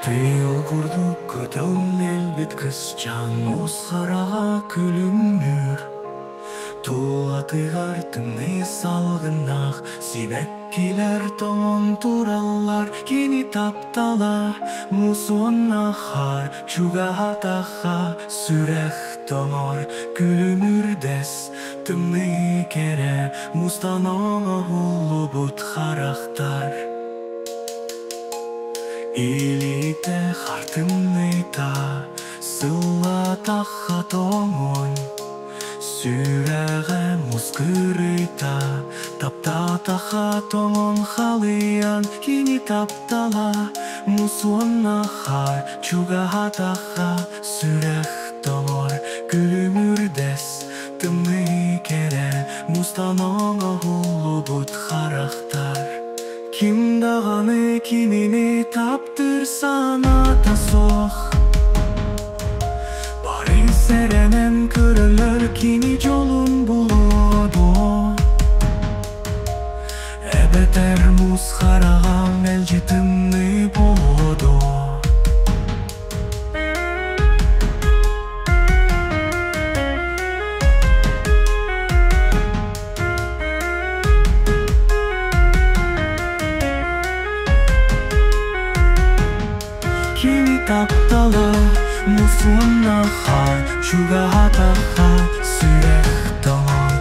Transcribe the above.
Тыйыл курдук көтөңнен биткісчан Мусқараға күлімнүр Тула тыйғар тымны салғынақ Сибәккилер тоңон тураллар Кені таптала Мусуонна хар Чуга атаха Сүрәх тоңор Күлімүрдес Тымны кере Мустаноңа хулу бұт харақтар Илите хартымны та Сылла таха тоңон Сүрәғі мұскырыта Тапта таха тоңон халыян Кені таптала Мусуонна хар Чуга атаха Сүрәх тоңор Күлімүрдес Тымны кере Мустаноңа хулу бұт харақтар Ким дағаны кимini таптырсан ата соқ Бары сәрәнен көрілер кини жолын бұлыды Әбәтәр мұсқараған әлжетімні бұлыды Кені таптала Мусуонна хар Чуга атаха Сүрәх тоңон